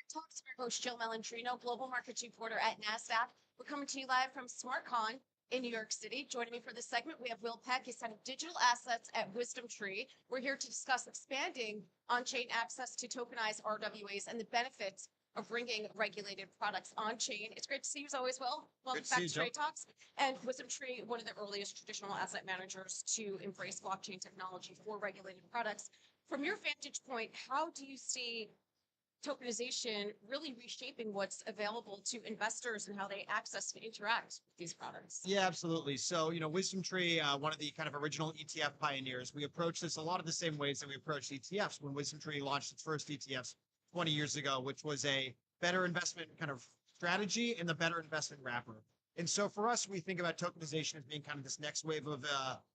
TradeTalks. I'm your host, Jill Malandrino, global markets reporter at Nasdaq. We're coming to you live from SmartCon in New York City. Joining me for this segment, we have Will Peck. He's head of digital assets at WisdomTree. We're here to discuss expanding on-chain access to tokenized RWAs and the benefits of bringing regulated products on-chain. It's great to see you as always, Will. Welcome back to Trade Talks. And WisdomTree, one of the earliest traditional asset managers to embrace blockchain technology for regulated products. From your vantage point, how do you see tokenization really reshaping what's available to investors and how they access and interact with these products? Yeah, absolutely. So, WisdomTree, one of the kind of original ETF pioneers, we approach this a lot of the same ways that we approach ETFs when WisdomTree launched its first ETFs 20 years ago, which was a better investment kind of strategy and the better investment wrapper. And so for us, we think about tokenization as being kind of this next wave of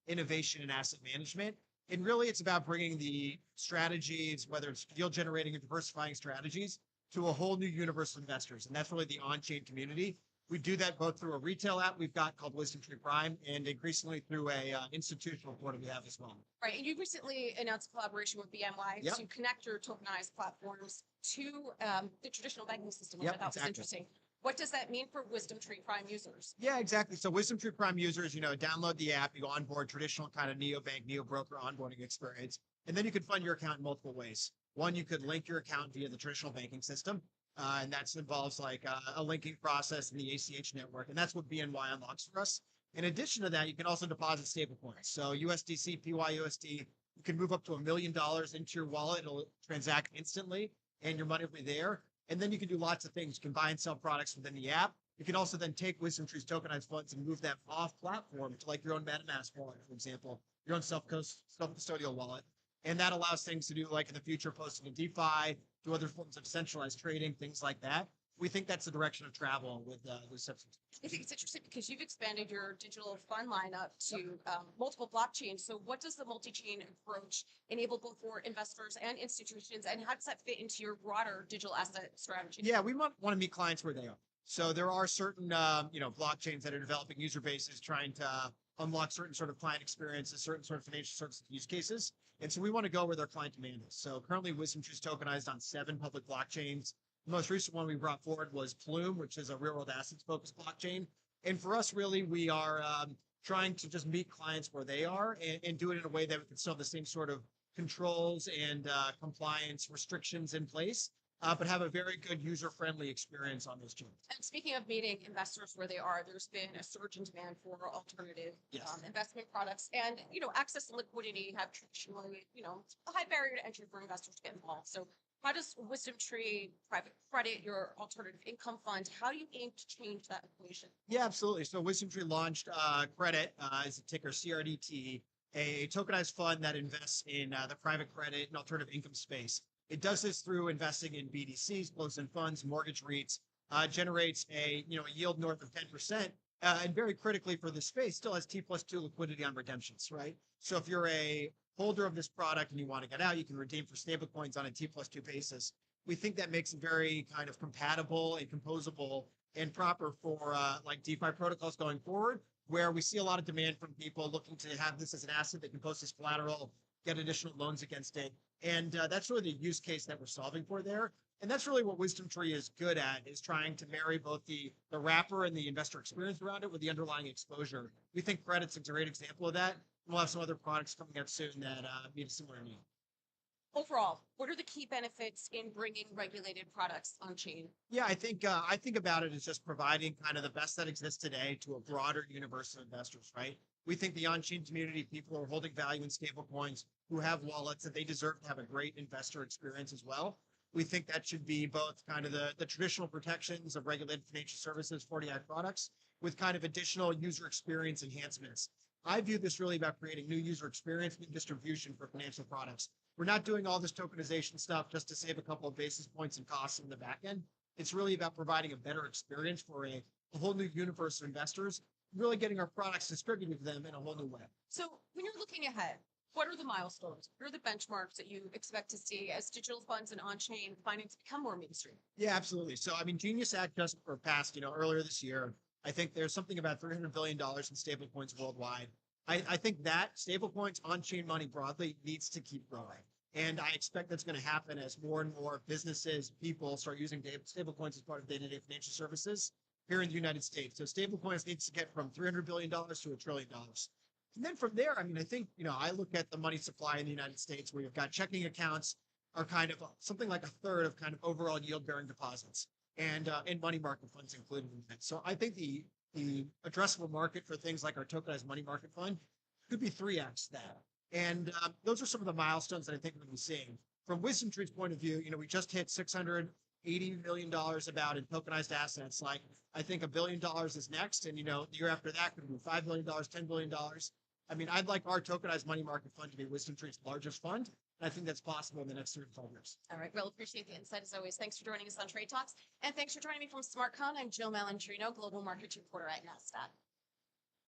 innovation in asset management. And really, it's about bringing the strategies, whether it's yield generating or diversifying strategies, to a whole new universe of investors. And that's really the on-chain community. We do that both through a retail app we've got called WisdomTree Prime and increasingly through a institutional portal we have as well. Right. And you recently announced a collaboration with BNY to connect your tokenized platforms to the traditional banking system, which I thought was interesting. What does that mean for WisdomTree Prime users? Yeah, exactly. So WisdomTree Prime users, download the app, you go onboard traditional kind of neobank, neobroker onboarding experience, and then you can fund your account in multiple ways. One, you could link your account via the traditional banking system, and that involves like a linking process in the ACH network, and that's what BNY unlocks for us. In addition to that, you can also deposit stablecoins. So USDC, PYUSD, you can move up to $1 million into your wallet. It'll transact instantly, and your money will be there. And then you can do lots of things. You can buy and sell products within the app. You can also then take WisdomTree's tokenized funds and move them off platform to like your own MetaMask wallet, for example, your own self-custodial wallet. And that allows things to do like in the future, posting in DeFi, do other forms of centralized trading, things like that. We think that's the direction of travel with substance. I think it's interesting because you've expanded your digital fund lineup to multiple blockchains. So what does the multi-chain approach enable both for investors and institutions, and how does that fit into your broader digital asset strategy? Yeah, we want to meet clients where they are. So there are certain, blockchains that are developing user bases trying to unlock certain sort of client experiences, certain sort of financial services use cases. And so we want to go where their client demand is. So currently WisdomTree is tokenized on 7 public blockchains. The most recent one we brought forward was Plume, which is a real-world assets-focused blockchain. And for us, really, we are trying to just meet clients where they are and do it in a way that we can still have the same sort of controls and compliance restrictions in place, but have a very good user-friendly experience on those chains. And speaking of meeting investors where they are, there's been a surge in demand for alternative investment products, and access and liquidity have traditionally, a high barrier to entry for investors to get involved. So how does WisdomTree private credit, your alternative income fund, how do you aim to change that equation? Yeah, absolutely. So WisdomTree launched Credit as a ticker CRDT, a tokenized fund that invests in the private credit and alternative income space. It does this through investing in BDCs, closed-end funds, mortgage REITs, generates a yield north of 10%, and very critically for this space, still has T+2 liquidity on redemptions, right? So if you're a holder of this product and you want to get out, you can redeem for stablecoins on a T+2 basis. We think that makes it very kind of compatible and composable and proper for like DeFi protocols going forward, where we see a lot of demand from people looking to have this as an asset that can post as collateral, get additional loans against it. And that's really the use case that we're solving for there. And that's really what WisdomTree is good at, is trying to marry both the wrapper and the investor experience around it with the underlying exposure. We think credit's a great example of that. We'll have some other products coming out soon that meet a similar need. Overall, what are the key benefits in bringing regulated products on chain? Yeah, I think about it as just providing kind of the best that exists today to a broader universe of investors, right? We think the on-chain community, people who are holding value in stablecoins, who have wallets, that they deserve to have a great investor experience as well. We think that should be both kind of the traditional protections of regulated financial services, 40 Act products, with kind of additional user experience enhancements. I view this really about creating new user experience and distribution for financial products. We're not doing all this tokenization stuff just to save a couple of basis points and costs in the back end. It's really about providing a better experience for a whole new universe of investors, really getting our products distributed to them in a whole new way. So when you're looking ahead, what are the milestones? What are the benchmarks that you expect to see as digital funds and on-chain finance become more mainstream? Yeah, absolutely. So, Genius Act just passed, earlier this year. I think there's something about $300 billion in stablecoins worldwide. I think that stablecoins, on-chain money broadly, needs to keep growing. And I expect that's going to happen as more and more businesses, people start using stablecoins as part of day-to-day financial services here in the United States. So stablecoins needs to get from $300 billion to $1 trillion. And then from there, I mean, I think, I look at the money supply in the United States where you've got checking accounts are kind of something like a third of kind of overall yield bearing deposits and money market funds included in that. So I think the addressable market for things like our tokenized money market fund could be 3x that. And those are some of the milestones that I think we're going to be seeing. From WisdomTree's point of view, we just hit $680 million about in tokenized assets. Like, I think $1 billion is next. And, the year after that could be $5 billion, $10 billion. I mean, I'd like our tokenized money market fund to be WisdomTree's largest fund. And I think that's possible in the next 3 to 5 years. All right. Well, appreciate the insight as always. Thanks for joining us on Trade Talks. And thanks for joining me from SmartCon. I'm Jill Malandrino, Global Markets Reporter at Nasdaq.